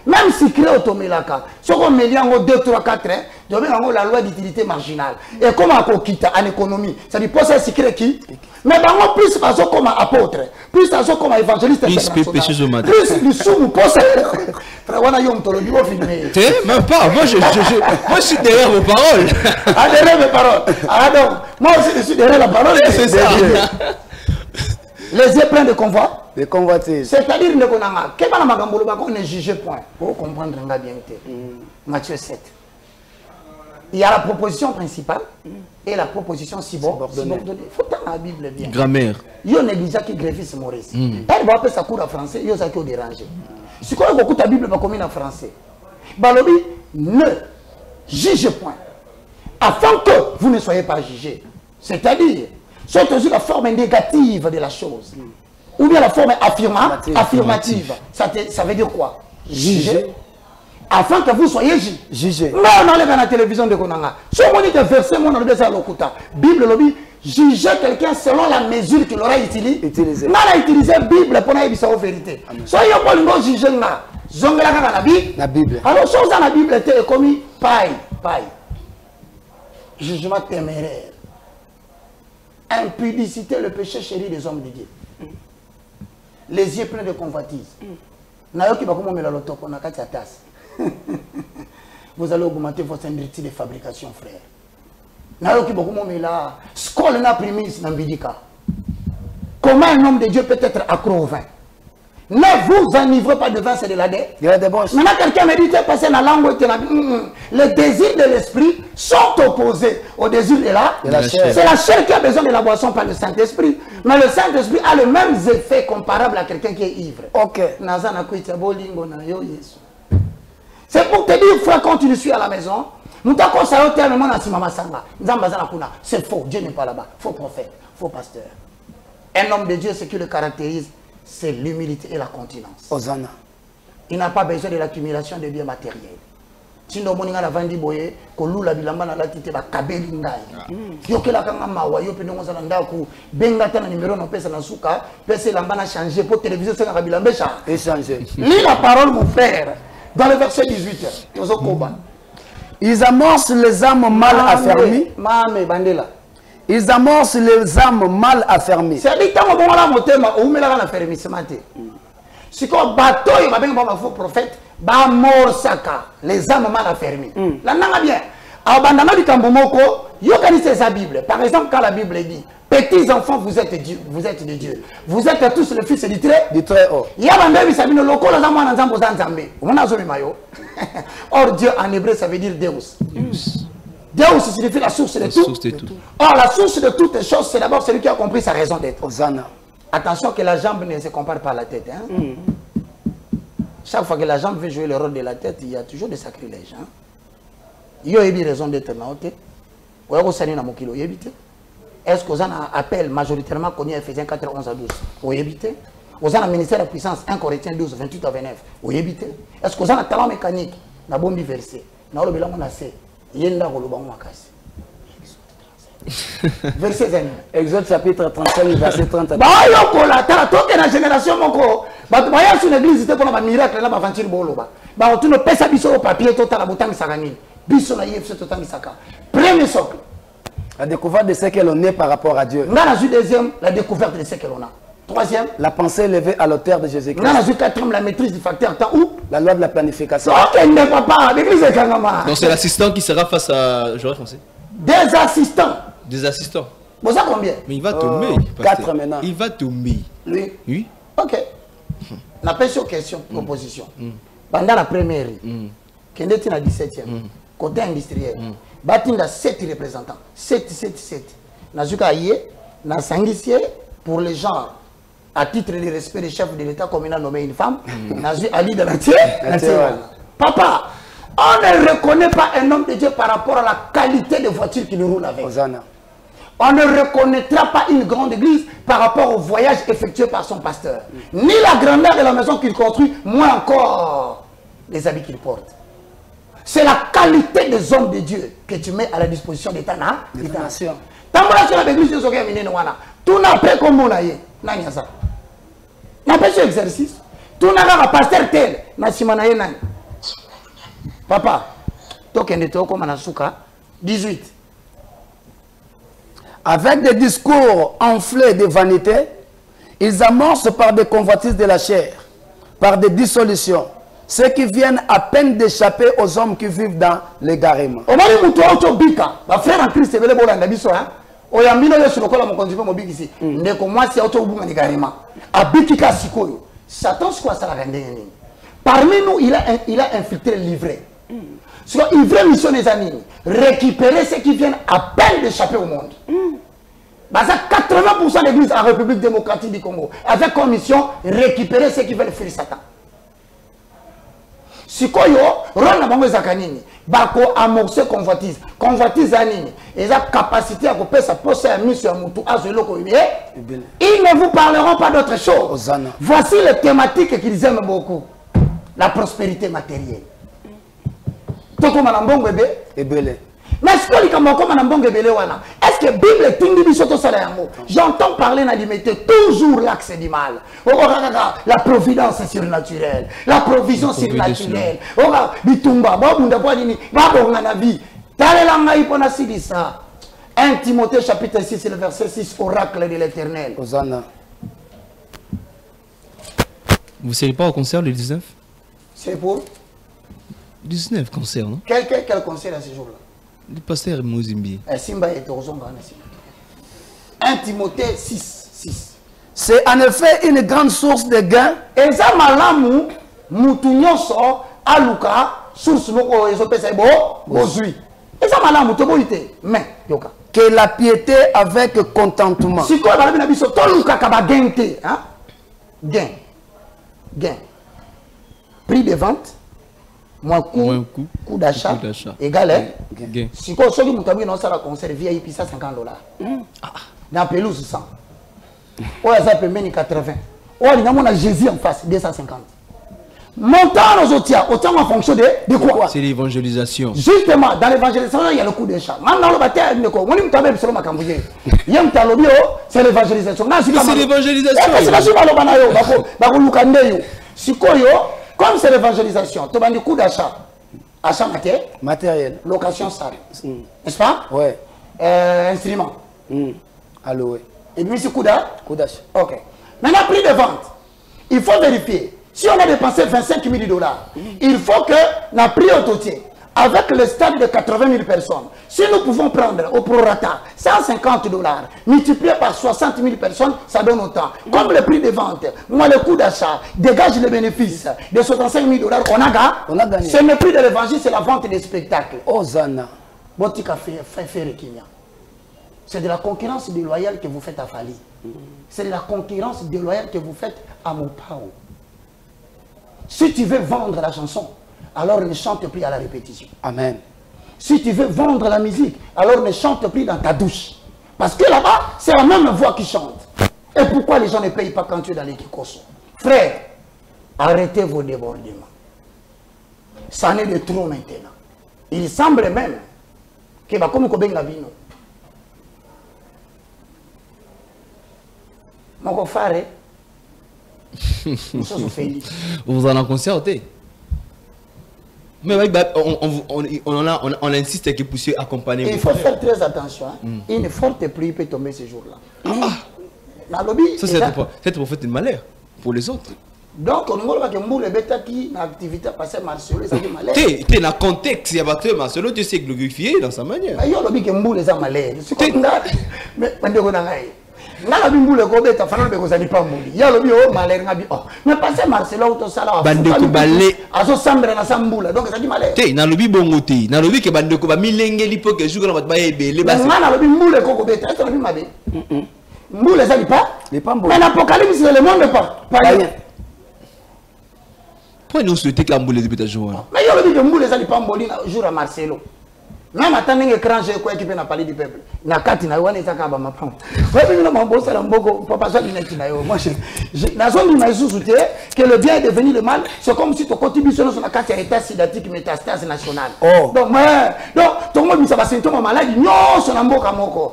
même si crée automelaka, si on met 2, 3, 4, la loi d'utilité marginale. Et comment on quitte en économie? Ça dit pas ça si crée qui? Mais plus façon comme apôtre, plus façon comme évangéliste international. Plus du sous pour ça. Frère, on même pas, moi je suis derrière vos paroles. Ah, derrière mes paroles. Ah donc, moi aussi je suis derrière la parole. C'est ça. Les yeux pleins de convoi. De convoitise. C'est-à-dire qu'on ne juge point. Pour comprendre bien. Matthieu 7. Il y a la proposition principale et la proposition subordonnée. Il faut que la Bible bien. Grammaire. Il y a un négligent qui greffise Maurice. Elle va appeler sa cour en français, il y a ça qui est dérangé. Si on écoute la Bible, comme en français. Balobi, ne juge point. Afin que vous ne soyez pas jugés. C'est-à-dire, c'est aussi la forme négative de la chose. Ou bien la forme affirmative. Ça veut dire quoi? Juger. Afin que vous soyez jugés. Non, on enlève à la télévision de Konanga. Si on dit que verset, on enlève ça à l'Okuta. Bible lobby, juger quelqu'un selon la mesure qu'il aura utilisée. On a utilisé la Bible pour dire sa vérité. Soyez pas le juger là. La Bible. Alors, chose dans la Bible était commis paille. Jugement téméraire. Impudicité, le péché chéri des hommes de Dieu. Les yeux pleins de convoitise. Vous allez augmenter votre industrie de fabrication, frère. Comment un homme de Dieu peut être accro au vin? Ne vous enivrez pas de vin, c'est de la débauche. Maintenant, quelqu'un me dit, tu es passé dans la langue, les désirs de l'esprit sont opposés aux désirs de la chair. C'est la chair qui a besoin de la boisson, pas le Saint-Esprit. Mais le Saint-Esprit a le même effet comparable à quelqu'un qui est ivre. Ok. C'est pour te dire, frère, quand tu le suis à la maison, c'est faux, Dieu n'est pas là-bas. Faux prophète, faux pasteur. Un homme de Dieu, ce qui le caractérise, c'est l'humilité et la continence. Hosanna. Il n'a pas besoin de l'accumulation de biens matériels. Si nous avons dit que nous avons dit que nous lis la parole, mon frère, dans le verset 18. Ils amorcent les âmes mal affermies. Ils amorcent les âmes mal affermies. C'est-à-dire que si on bateau, il va bien avoir un faux prophète, bah mort saka, les âmes mal affermies. La nanga bien. Abandonnant du Kambomoko, yokanise sa Bible. Par exemple, quand la Bible dit, petits enfants, vous êtes Dieu, vous êtes de Dieu. Vous êtes tous le fils du très haut. Il y a un bébé, ça veut dire le locaux, or Dieu en hébreu, ça veut dire Deus. Deus signifie la source de tout. Or, la source de toutes les choses, c'est d'abord celui qui a compris sa raison d'être. Attention que la jambe ne se compare pas à la tête. Hein? Chaque fois que la jambe veut jouer le rôle de la tête, il y a toujours des sacrilèges. Hein? Il y a une raison d'être là. Est-ce que vous avez un appel majoritairement connu à Ephésiens 4, 11 à 12? Vous évitez. Vous avez un ministère de puissance 1 Corinthiens 12, 28 à 29. Vous évitez. Est-ce que vous avez un talent mécanique? Vous avez un bon verset. Vous avez un verset 20. Exode chapitre 35, verset 30. Bah, la génération, sur l'église, c'était pour un miracle, là, aventure boloba. Bah, tu ne pèses pas sur le papier, tout à la boutique, ça gagne. Biso na yef, tout à l'isaka. Premier socle. La découverte de ce que l'on est par rapport à Dieu. Deuxième, la découverte de ce que l'on a. Troisième, la pensée élevée à l'auteur de Jésus-Christ. Quatrième, la maîtrise du facteur temps ou la loi de la planification. Donc c'est l'assistant qui sera face à... J'aurais pensé. Des assistants. Des assistants. Vous savez combien? Mais il va tomber. 4 maintenant. Il va tomber. Oui. Oui. Ok. On appelle sur question, proposition. Pendant la première, qui est la 17e, côté industriel, il y a 7 représentants. 7. Nazuka Aye, Nasangissier, pour les gens, à titre de respect des chefs de l'État, comme il a nommé une femme, Nazu Ali de la Papa, on ne reconnaît pas un homme de Dieu par rapport à la qualité de voiture qu'il roule avec. Hosanna. On ne reconnaîtra pas une grande église par rapport au voyage effectué par son pasteur. Ni la grandeur de la maison qu'il construit, moins encore les habits qu'il porte. C'est la qualité des hommes de Dieu que tu mets à la disposition de ta nation. Tant que l'église de Zoga Minene Wana, tout n'a pas comme on a eu. N'a pas ce exercice. Tout n'a pas pasteur tel. Papa, token de comme Anasuka, 18. Avec des discours enflés de vanité, ils amorcent par des convoitises de la chair, par des dissolutions, ceux qui viennent à peine d'échapper aux hommes qui vivent dans l'égarement. Frère en Christ, parmi nous, il a infiltré le livret. Il veut mission des amis, récupérer ceux qui viennent à peine d'échapper au monde. 80% de l'église en République démocratique du Congo, avec comme mission, récupérer ceux qui veulent fuir Satan. Si vous avez bako amorcer convoitise, convoitise anini, ils ont capacité à couper sa poste à mission à Moutou, à Zeloko, ils ne vous parleront pas d'autre chose. Voici les thématiques qu'ils aiment beaucoup. La prospérité matérielle. Mais est-ce que la Bible est j'entends parler dans l'imité toujours l'axe du mal. La providence surnaturelle, la provision surnaturelle. 1 Timothée chapitre 6, le verset 6, oracle de l'Éternel. Vous ne serez pas au concert le 19? C'est pour 19 concerts, non? Quel concert à ce jour-là? Le pasteur Mozimbi. 1 Timothée 6. C'est en effet une grande source de gain. Et ça, malamu, mutunyoso, aluka, source moko, ezopesa ebo, ozui. Et ça, malamu, tobo ite. Mais, yoka. Que la piété avec contentement. Si quoi, balabi na biso, toluka kaba gente, hein? Gain. Gain. Prix de vente, moins coût d'achat, égal, hein? Gain. Si quoi, celui qui a un concert, VIP, ça $50. Dans pelouse, 100. Ouais, ça peut mener 80. Ouais, il y a Jésus en face, 250. Montant aux autres, autant en fonction de quoi? C'est l'évangélisation. Justement, dans l'évangélisation, il y a le coup d'achat. Même dans le bataille, c'est l'évangélisation. C'est l'évangélisation. Comme c'est l'évangélisation, tu as un coup d'achat. Achat matériel. Location salle. N'est-ce pas? Ouais. Instrument. Alloué. Et puis c'est coup d'achat. Ok. Maintenant, prix de vente. Il faut vérifier. Si on a dépensé 25 000 $, il faut que la prix au total, avec le stade de 80 000 personnes, si nous pouvons prendre au prorata 150 $, multiplié par 60 000 personnes, ça donne autant. Comme le prix de vente, moi le coût d'achat dégage le bénéfice de 65 000 $, on a gagné. C'est le prix de l'évangile, c'est la vente des spectacles. Hosanna. C'est de la concurrence déloyale que vous faites à Fali. C'est de la concurrence déloyale que vous faites à Mopao. Si tu veux vendre la chanson, alors ne chante plus à la répétition. Amen. Si tu veux vendre la musique, alors ne chante plus dans ta douche. Parce que là-bas, c'est la même voix qui chante. Et pourquoi les gens ne payent pas quand tu es dans les kikoso? Frère, arrêtez vos débordements. Ça n'est de trop maintenant. Il semble même que comme Kobenga Vino. Mon frère, vous en concertez. Mais on insiste que vous puissiez accompagner. Il faut faire très attention. Une forte pluie peut tomber ce jour-là. Ça, c'est pour faire une malheur pour les autres. Donc, on a une activité à passer Marcelo, ça fait malheur. Tu es dans le contexte, il y a battu Marcelo, tu sais glorifier dans sa manière. Mais il y a des gens qui ont malheur. Mais Nala bimbule ko beta fana be ko zali pambuli ya lobi o malere ngabi oh mais passer Marcelo to sala bandeko balé azo sambela na sambula donc ça dit malere te na lobi bongote na lobi ke bandeko ba milengeli po ke jour na ba ebele ba na lobi mbule ko beta ça lobi mabe mbule ça dit pas les pamboli mais l'apocalypse c'est le monde pas rien. Pourquoi nous souhaitons que la mbule de jour mais ya lobi ke mbule ça dit pamboli na jour à Marcelo. Même attendant que écran j'ai quoi qui peut parler du peuple. Na kati na wana ezaka ba mapam. Ouais mais non mambo ça mboko papa ça binaki na yo. Moi je na zone na sous-souté que le bien est devenu le mal, c'est comme si tu contribution sur la carte état sidatique métastase nationale. Oh. Donc tout le monde ça va symptôme maladie. Non, c'est na mboka moko.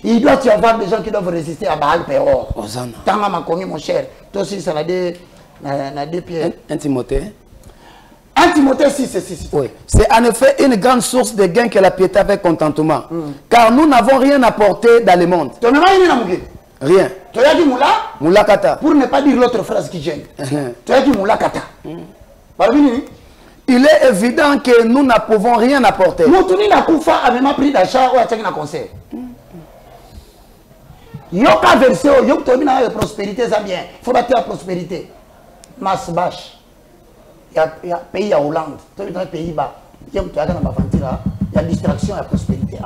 Il doit y avoir des gens qui doivent résister à Baal Péor. Hosanna. Tanga makomi mon cher. Toi aussi ça na deux pieds. Un Timothée. 1 Timothée 6. Oui. C'est en effet une grande source de gain que la piété avec contentement. Car nous n'avons rien apporté dans le monde. Rien. Tu as dit moula? Moula kata. Pour ne pas dire l'autre phrase qui gêne. Tu as dit moula kata. Il est évident que nous ne pouvons rien apporter. Moutuni na koufa a même pris d'achat ou a tchèque na concert. Yoka versé, yoka tobi na prospérité ça bien. Faut battre la prospérité. Mas bash. Il y a pays à Hollande, dans les Pays-Bas, il y a distraction et la prospérité.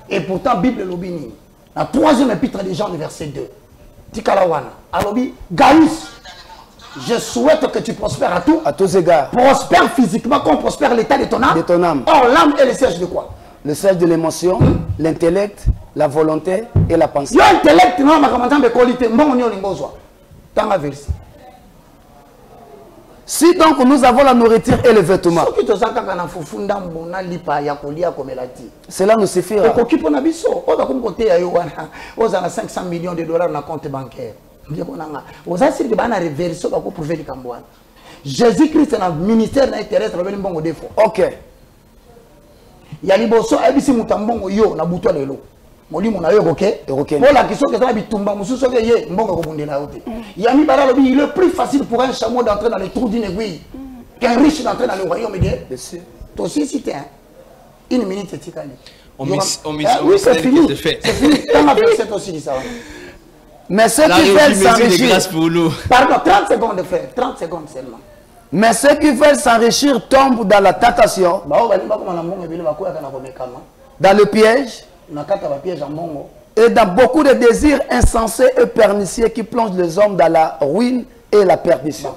Et pourtant, Bible Lobini, la 3e épître des Jean, le verset 2, Tikalawana, Alobi, Gaius, je souhaite que tu prospères à tous égards. Prospère physiquement comme prospère l'état de ton âme. Or, l'âme est le siège de quoi? Le siège de l'émotion, l'intellect, la volonté et la pensée. L'intellect, non, ma commandant de qualité, bon, on y a une bonne dans la verset. Si donc nous avons la nourriture et le vêtement, cela nous suffira. 500 millions de dollars dans le compte bancaire. Jésus-Christ est dans le ministère terrestre. Ok. Il y a des gens Molimo na yo OK. Voilà qui sont que ça bitumba mususu que ye mbongo ko bundela yote. Yami bala lobi il est plus facile pour un chameau d'entrer dans les trous d'une aiguille qu'un riche d'entrer dans le royaume de Dieu. Toi aussi si tu une minute c'est tikali. Oui, c'est fini. C'est fini. T'as ma verset aussi dit ça. Mais ceux La qui veulent régie, mesure de s'enrichir, grâce pour nous. Pardon, 30 secondes, frère. 30 secondes seulement. mais ceux qui veulent s'enrichir tombent dans la tentation, dans le piège et dans beaucoup de désirs insensés et pernicieux qui plongent les hommes dans la ruine et la perdition.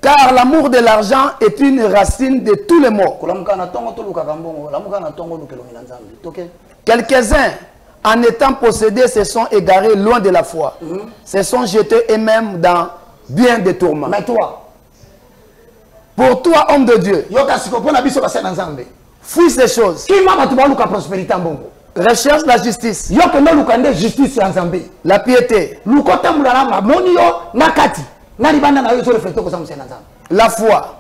Car l'amour de l'argent est une racine de tous les maux. Quelques-uns, en étant possédés, se sont égarés loin de la foi. Se sont jetés eux-mêmes dans bien des tourments. Mais toi, pour toi, homme de Dieu, fuis ces choses. Recherche la justice, la piété, la foi,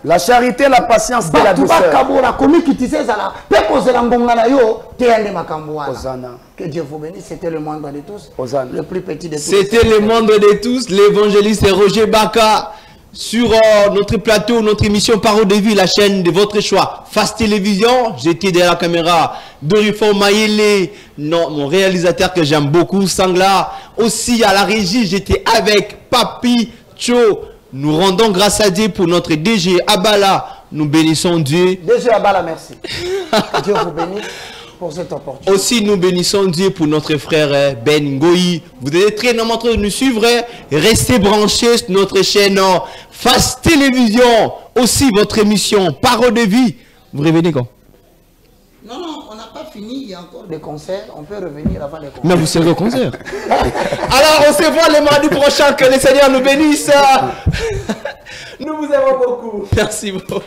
la charité, la patience et la douceur. Hosanna. Que Dieu vous bénisse. C'était le moindre de tous. Hosanna. Le plus petit de tous. C'était le moindre de tous, l'évangéliste Roger Baka. Sur notre plateau, notre émission Parole de vie, la chaîne de votre choix. Face Télévision, j'étais derrière la caméra. Dorifor Mayele, non, mon réalisateur que j'aime beaucoup, Sangla. Aussi à la régie, j'étais avec Papi Cho. Nous rendons grâce à Dieu pour notre DG Abala. Nous bénissons Dieu. DG Abala, merci. Que Dieu vous bénisse pour cette opportunité. Aussi, nous bénissons Dieu pour notre frère Ben Ngoyi. Vous êtes très nombreux de nous suivre. Restez branchés sur notre chaîne Face Télévision. Aussi, votre émission Parole de vie. Vous revenez quand? Non, non, on n'a pas fini. Il y a encore des concerts. On peut revenir avant les concerts. Mais vous serez au concert. Alors, on se voit le mardi prochain. Que le Seigneur nous bénisse. Nous vous aimons beaucoup. Merci beaucoup.